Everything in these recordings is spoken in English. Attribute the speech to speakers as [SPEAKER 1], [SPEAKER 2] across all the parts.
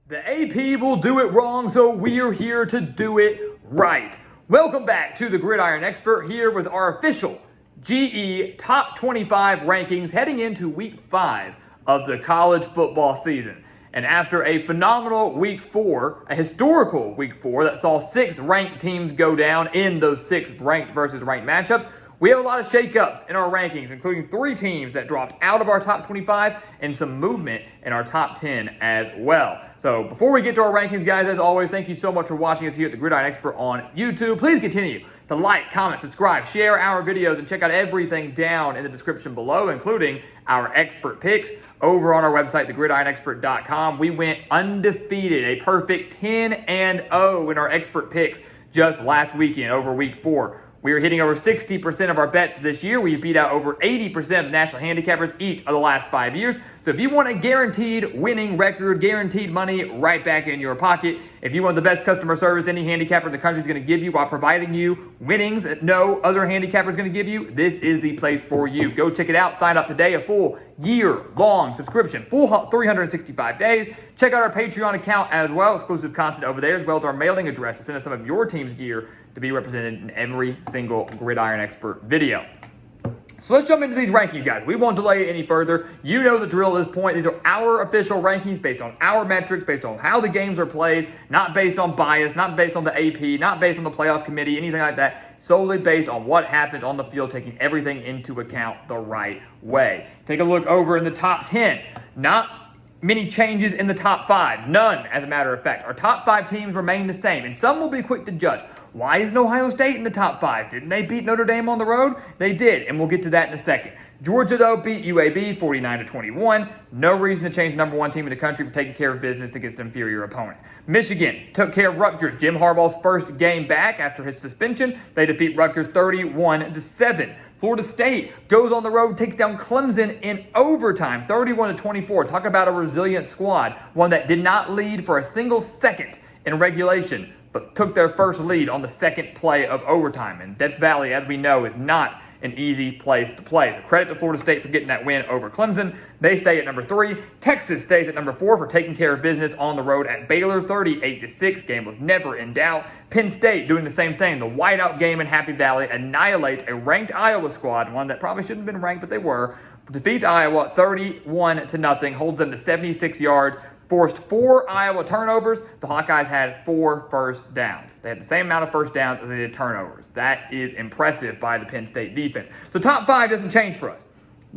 [SPEAKER 1] The AP will do it wrong, so we're here to do it right. Welcome back to the Gridiron Expert here with our official GE Top 25 rankings heading into Week 5 of the college football season. And after a phenomenal Week 4, a historical Week 4 that saw 6 ranked teams go down in those 6 ranked versus ranked matchups, we have a lot of shakeups in our rankings, including 3 teams that dropped out of our top 25 and some movement in our top 10 as well. So before we get to our rankings, guys, as always, thank you so much for watching us here at the Gridiron Expert on YouTube. Please continue to like, comment, subscribe, share our videos, and check out everything down in the description below, including our expert picks over on our website, thegridironexpert.com. We went undefeated, a perfect 10-0 in our expert picks just last weekend over Week 4. We are hitting over 60% of our bets this year. We've beat out over 80% of national handicappers each of the last 5 years. So if you want a guaranteed winning record, guaranteed money right back in your pocket, if you want the best customer service any handicapper in the country is going to give you while providing you winnings that no other handicapper is going to give you, this is the place for you. Go check it out. Sign up today. A full year-long subscription, full 365 days. Check out our Patreon account as well. Exclusive content over there, as well as our mailing address to send us some of your team's gear to be represented in every single Gridiron Expert video. So let's jump into these rankings, guys. We won't delay it any further. You know the drill at this point. These are our official rankings based on our metrics, based on how the games are played, not based on bias, not based on the AP, not based on the playoff committee, anything like that. Solely based on what happens on the field, taking everything into account the right way. Take a look over in the top 10. Not many changes in the top 5. None, as a matter of fact. Our top 5 teams remain the same, and some will be quick to judge. Why isn't Ohio State in the top 5? Didn't they beat Notre Dame on the road? They did, and we'll get to that in a second. Georgia, though, beat UAB 49-21. No reason to change the number 1 team in the country for taking care of business against an inferior opponent. Michigan took care of Rutgers. Jim Harbaugh's first game back after his suspension. They defeat Rutgers 31-7. Florida State goes on the road, takes down Clemson in overtime, 31-24. Talk about a resilient squad, one that did not lead for a single second in regulation, but took their first lead on the second play of overtime. And Death Valley, as we know, is not an easy place to play. So credit to Florida State for getting that win over Clemson. They stay at number 3. Texas stays at number 4 for taking care of business on the road at Baylor, 38-6. Game was never in doubt. Penn State doing the same thing. The whiteout game in Happy Valley annihilates a ranked Iowa squad, one that probably shouldn't have been ranked, but they were. Defeats Iowa 31-0, holds them to 76 yards. Forced 4 Iowa turnovers. The Hawkeyes had 4 first downs. They had the same amount of first downs as they did turnovers. That is impressive by the Penn State defense. So top 5 doesn't change for us.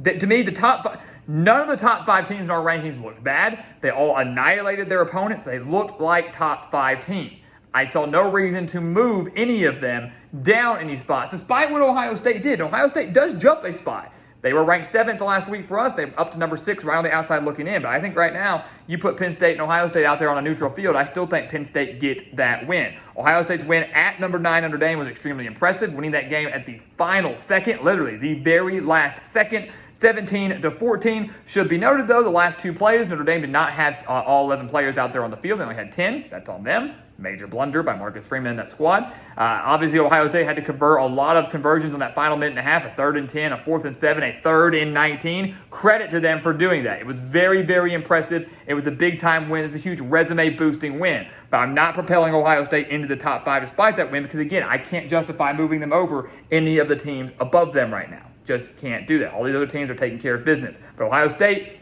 [SPEAKER 1] To me, the top 5, none of the top 5 teams in our rankings looked bad. They all annihilated their opponents. They looked like top 5 teams. I saw no reason to move any of them down any spots, despite what Ohio State did. Ohio State does jump a spot. They were ranked 7th last week for us. They're up to number 6 right on the outside looking in. But I think right now, you put Penn State and Ohio State out there on a neutral field, I still think Penn State gets that win. Ohio State's win at number 9 Notre Dame was extremely impressive, winning that game at the final second, literally the very last second. 17-14. Should be noted, though, the last 2 plays, Notre Dame did not have all 11 players out there on the field. They only had 10. That's on them. Major blunder by Marcus Freeman and that squad. Obviously, Ohio State had to convert a lot of conversions on that final minute and a half, a 3rd and 10, a 4th and 7, a 3rd and 19. Credit to them for doing that. It was very, very impressive. It was a big-time win. It's a huge resume-boosting win. But I'm not propelling Ohio State into the top 5 despite that win because, again, I can't justify moving them over any of the teams above them right now. Just can't do that. All these other teams are taking care of business. But Ohio State,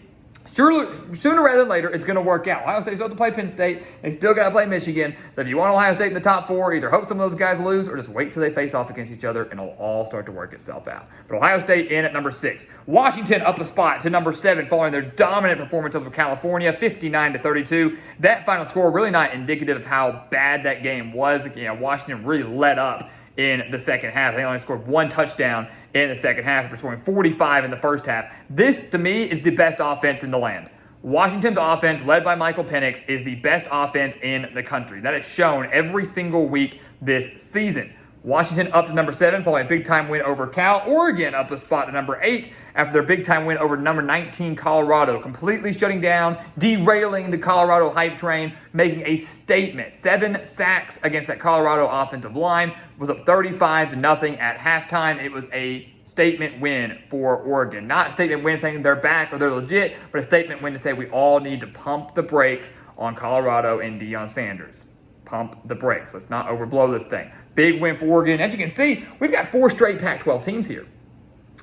[SPEAKER 1] sooner rather than later, it's going to work out. Ohio State still have to play Penn State. They still got to play Michigan. So if you want Ohio State in the top 4, either hope some of those guys lose or just wait till they face off against each other and it'll all start to work itself out. But Ohio State in at number 6. Washington up a spot to number 7 following their dominant performance over California, 59-32. That final score really not indicative of how bad that game was. Washington really let up in the second half. They only scored 1 touchdown in the second half after scoring 45 in the first half. This, to me, is the best offense in the land. Washington's offense, led by Michael Penix, is the best offense in the country. That is shown every single week this season. Washington up to number 7 following a big-time win over Cal. Oregon up a spot to number 8 after their big-time win over number 19 Colorado, completely shutting down, derailing the Colorado hype train, making a statement. 7 sacks against that Colorado offensive line, was up 35-0 at halftime. It was a statement win for Oregon. Not a statement win saying they're back or they're legit, but a statement win to say we all need to pump the brakes on Colorado and Deion Sanders. Pump the brakes. Let's not overblow this thing. Big win for Oregon. As you can see, we've got 4 straight Pac-12 teams here.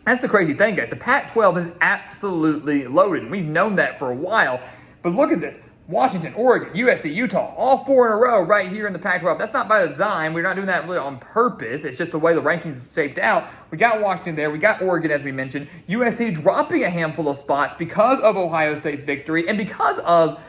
[SPEAKER 1] That's the crazy thing, guys. The Pac-12 is absolutely loaded. We've known that for a while. But look at this. Washington, Oregon, USC, Utah, all 4 in a row right here in the Pac-12. That's not by design. We're not doing that really on purpose. It's just the way the rankings are shaped out. We got Washington there. We got Oregon, as we mentioned. USC dropping a handful of spots because of Ohio State's victory and because of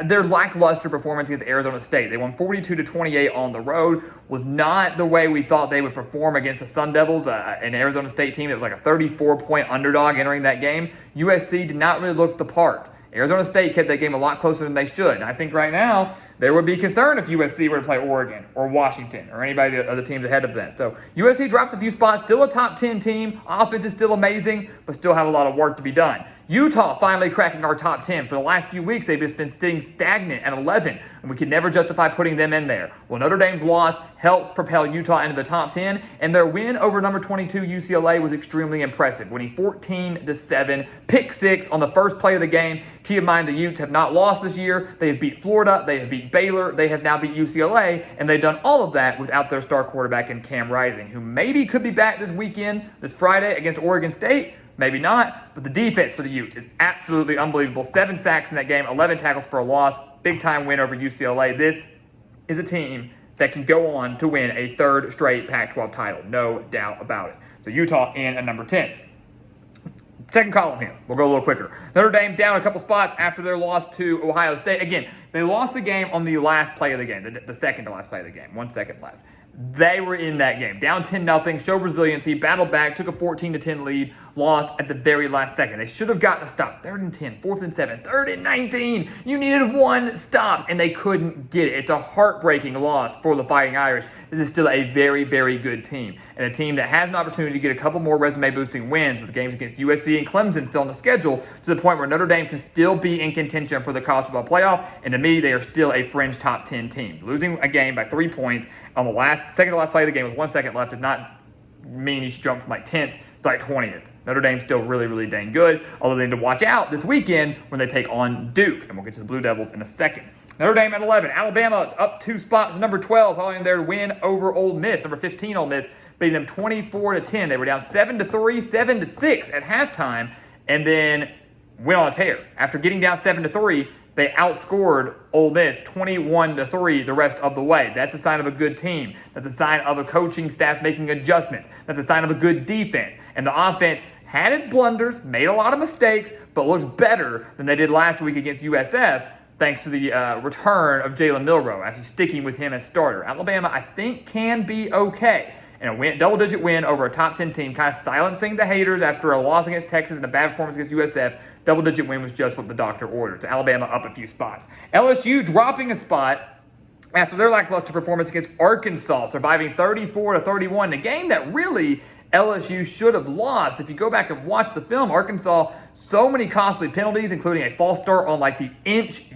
[SPEAKER 1] their lackluster performance against Arizona State. They won 42-28 on the road. Was not the way we thought they would perform against the Sun Devils, an Arizona State team that was like a 34-point underdog entering that game. USC did not really look the part. Arizona State kept that game a lot closer than they should. And I think right now there would be concern if USC were to play Oregon or Washington or anybody of the teams ahead of them. So USC drops a few spots, still a top 10 team. Offense is still amazing, but still have a lot of work to be done. Utah finally cracking our top 10. For the last few weeks, they've just been staying stagnant at 11, and we could never justify putting them in there. Well, Notre Dame's loss helps propel Utah into the top 10, and their win over number 22 UCLA was extremely impressive, winning 14-7, pick 6 on the first play of the game. Keep in mind, the Utes have not lost this year. They have beat Florida, they have beat Baylor, they have now beat UCLA, and they've done all of that without their star quarterback in Cam Rising, who maybe could be back this weekend, this Friday against Oregon State. Maybe not, but the defense for the Utes is absolutely unbelievable. 7 sacks in that game, 11 tackles for a loss. Big-time win over UCLA. This is a team that can go on to win a 3rd straight Pac-12 title. No doubt about it. So Utah in at number 10. Second column here. We'll go a little quicker. Notre Dame down a couple spots after their loss to Ohio State. Again, they lost the game on the last play of the game, the second to last play of the game. 1 second left. They were in that game, down 10-0, showed resiliency, battled back, took a 14-10 lead, lost at the very last second. They should have gotten a stop. 3rd and 10, 4th and 7, 3rd and 19. You needed 1 stop, and they couldn't get it. It's a heartbreaking loss for the Fighting Irish. This is still a very, very good team, and a team that has an opportunity to get a couple more resume-boosting wins with games against USC and Clemson still on the schedule, to the point where Notre Dame can still be in contention for the college football playoff, and to me, they are still a fringe top 10 team. Losing a game by 3 points on the second to last play of the game with 1 second left does not mean you should jump from like 10th to like 20th. Notre Dame's still really, really dang good, although they need to watch out this weekend when they take on Duke, and we'll get to the Blue Devils in a second. Notre Dame at 11. Alabama up 2 spots, number 12, following their win over Ole Miss. Number 15, Ole Miss, beating them 24-10. They were down 7-3, 7-6 at halftime, and then went on a tear. After getting down 7-3, they outscored Ole Miss 21-3 the rest of the way. That's a sign of a good team. That's a sign of a coaching staff making adjustments. That's a sign of a good defense. And the offense had its blunders, made a lot of mistakes, but looked better than they did last week against USF, thanks to the return of Jalen Milroe, actually sticking with him as starter. Alabama, I think, can be okay. And a double-digit win over a top 10 team, kind of silencing the haters after a loss against Texas and a bad performance against USF. Double-digit win was just what the doctor ordered. So Alabama up a few spots. LSU dropping a spot after their lackluster performance against Arkansas, surviving 34-31. A game that really LSU should have lost. If you go back and watch the film, Arkansas, so many costly penalties, including a false start on like the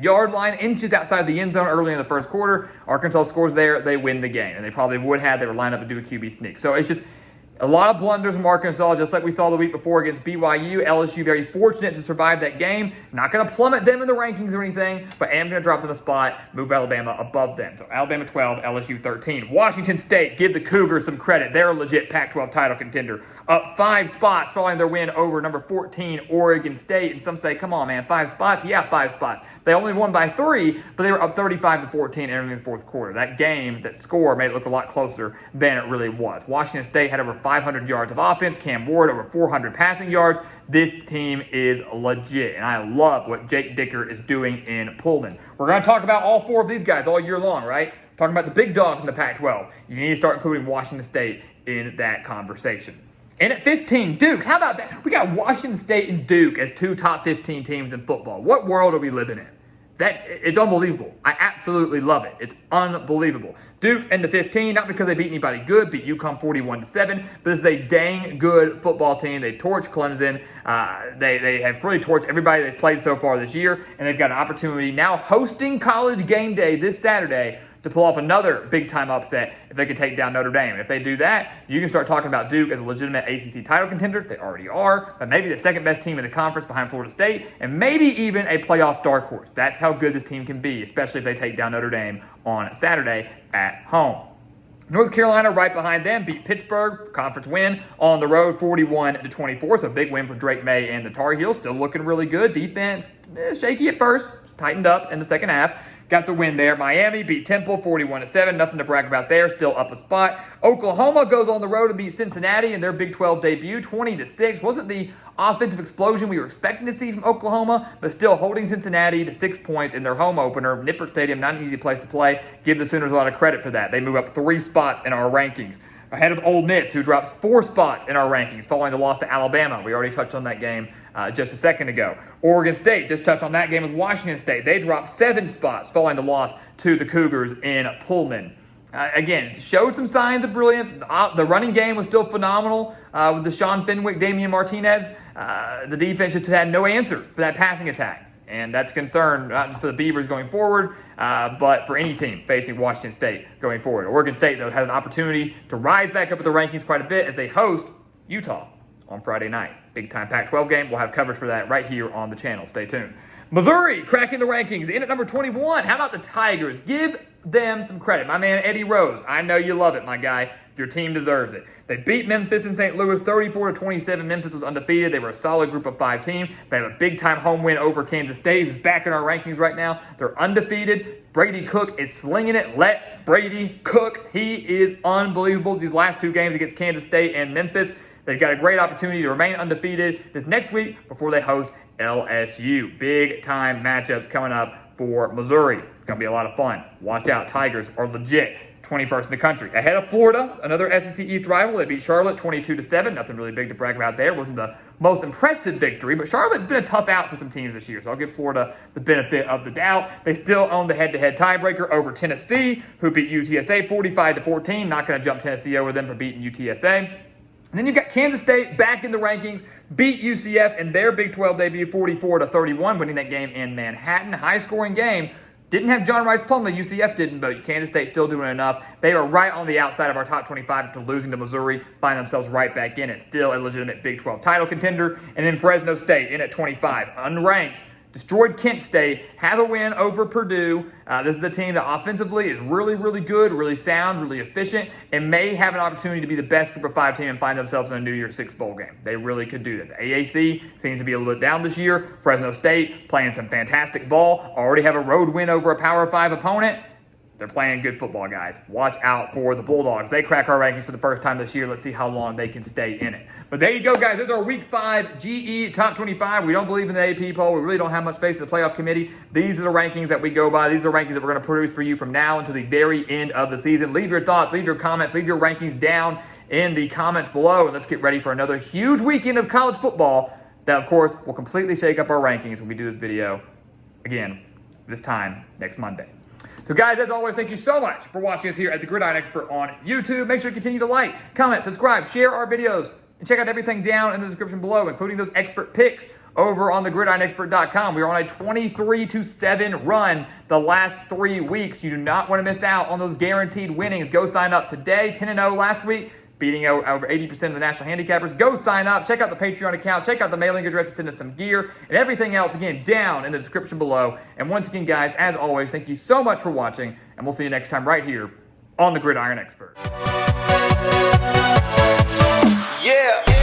[SPEAKER 1] yard line, inches outside the end zone early in the first quarter. Arkansas scores there, they win the game. And they probably would have. They were lined up to do a QB sneak. So it's just a lot of blunders from Arkansas, just like we saw the week before against BYU. LSU very fortunate to survive that game. Not going to plummet them in the rankings or anything, but I am going to drop them a spot, move Alabama above them. So Alabama 12, LSU 13. Washington State, give the Cougars some credit. They're a legit Pac-12 title contender. Up 5 spots following their win over number 14, Oregon State. And some say, come on, man, 5 spots? Yeah, 5 spots. They only won by 3, but they were up 35-14 entering the fourth quarter. That game, that score, made it look a lot closer than it really was. Washington State had over 500 yards of offense. Cam Ward over 400 passing yards. This team is legit, and I love what Jake Dicker is doing in Pullman. We're going to talk about all 4 of these guys all year long, right? Talking about the big dogs in the Pac-12. You need to start including Washington State in that conversation. And at 15, Duke. How about that? We got Washington State and Duke as 2 top 15 teams in football. What world are we living in? It's unbelievable. I absolutely love it. It's unbelievable. Duke and the 15, not because they beat anybody good, beat UConn 41-7, but this is a dang good football team. They torched Clemson. They have really torched everybody they've played so far this year, and they've got an opportunity now hosting College Game Day this Saturday to pull off another big-time upset if they could take down Notre Dame. If they do that, you can start talking about Duke as a legitimate ACC title contender. They already are, but maybe the second-best team in the conference behind Florida State, and maybe even a playoff dark horse. That's how good this team can be, especially if they take down Notre Dame on Saturday at home. North Carolina, right behind them, beat Pittsburgh, conference win on the road, 41-24. So a big win for Drake May and the Tar Heels. Still looking really good. Defense shaky at first, tightened up in the second half. Got the win there. Miami beat Temple 41-7. Nothing to brag about there. Still up a spot. Oklahoma goes on the road to beat Cincinnati in their Big 12 debut, 20-6. Wasn't the offensive explosion we were expecting to see from Oklahoma, but still holding Cincinnati to 6 points in their home opener. Nippert Stadium, not an easy place to play. Give the Sooners a lot of credit for that. They move up 3 spots in our rankings, ahead of Ole Miss, who drops 4 spots in our rankings following the loss to Alabama. We already touched on that game just a second ago. Oregon State, just touched on that game with Washington State. They dropped 7 spots following the loss to the Cougars in Pullman. Again, showed some signs of brilliance. The running game was still phenomenal with Deshaun Fenwick, Damian Martinez. The defense just had no answer for that passing attack. And that's a concern, not just for the Beavers going forward, but for any team facing Washington State going forward. Oregon State, though, has an opportunity to rise back up at the rankings quite a bit as they host Utah on Friday night. Big-time Pac-12 game. We'll have coverage for that right here on the channel. Stay tuned. Missouri cracking the rankings in at number 21. How about the Tigers? Give them some credit. My man Eddie Rose, I know you love it, my guy. Your team deserves it. They beat Memphis and St. Louis 34-27. Memphis was undefeated. They were a solid group of 5 team. They have a big-time home win over Kansas State, who's back in our rankings right now. They're undefeated. Brady Cook is slinging it. Let Brady cook. He is unbelievable. These last 2 games against Kansas State and Memphis, they've got a great opportunity to remain undefeated this next week before they host LSU. Big-time matchups coming up for Missouri. It's going to be a lot of fun. Watch out. Tigers are legit. 21st in the country. Ahead of Florida, another SEC East rival. They beat Charlotte 22-7. Nothing really big to brag about there. Wasn't the most impressive victory, but Charlotte's been a tough out for some teams this year, so I'll give Florida the benefit of the doubt. They still own the head-to-head tiebreaker over Tennessee, who beat UTSA 45-14. Not going to jump Tennessee over them for beating UTSA. And then you've got Kansas State back in the rankings, beat UCF in their Big 12 debut 44-31, winning that game in Manhattan. High-scoring game. Didn't have John Rice Plumlee, UCF didn't, but Kansas State still doing enough. They are right on the outside of our top 25 after losing to Missouri, find themselves right back in it. Still a legitimate Big 12 title contender. And then Fresno State in at 25, unranked. Destroyed Kent State, have a win over Purdue. This is a team that offensively is really, really good, really sound, really efficient, and may have an opportunity to be the best group of 5 team and find themselves in a New Year's 6 bowl game. They really could do that. The AAC seems to be a little bit down this year. Fresno State playing some fantastic ball. Already have a road win over a Power 5 opponent. They're playing good football, guys. Watch out for the Bulldogs. They crack our rankings for the first time this year. Let's see how long they can stay in it. But there you go, guys. There's our Week 5 GE Top 25. We don't believe in the AP poll. We really don't have much faith in the playoff committee. These are the rankings that we go by. These are the rankings that we're going to produce for you from now until the very end of the season. Leave your thoughts, leave your comments, leave your rankings down in the comments below. And let's get ready for another huge weekend of college football that, of course, will completely shake up our rankings when we do this video again this time next Monday. So guys, as always, thank you so much for watching us here at the Gridiron Expert on YouTube. Make sure to continue to like, comment, subscribe, share our videos, and check out everything down in the description below, including those expert picks over on thegridironexpert.com. We are on a 23-7 run the last 3 weeks. You do not want to miss out on those guaranteed winnings. Go sign up today, 10-0 last week, beating over 80% of the national handicappers. Go sign up. Check out the Patreon account. Check out the mailing address to send us some gear and everything else, again, down in the description below. And once again, guys, as always, thank you so much for watching, and we'll see you next time right here on The Gridiron Expert.
[SPEAKER 2] Yeah.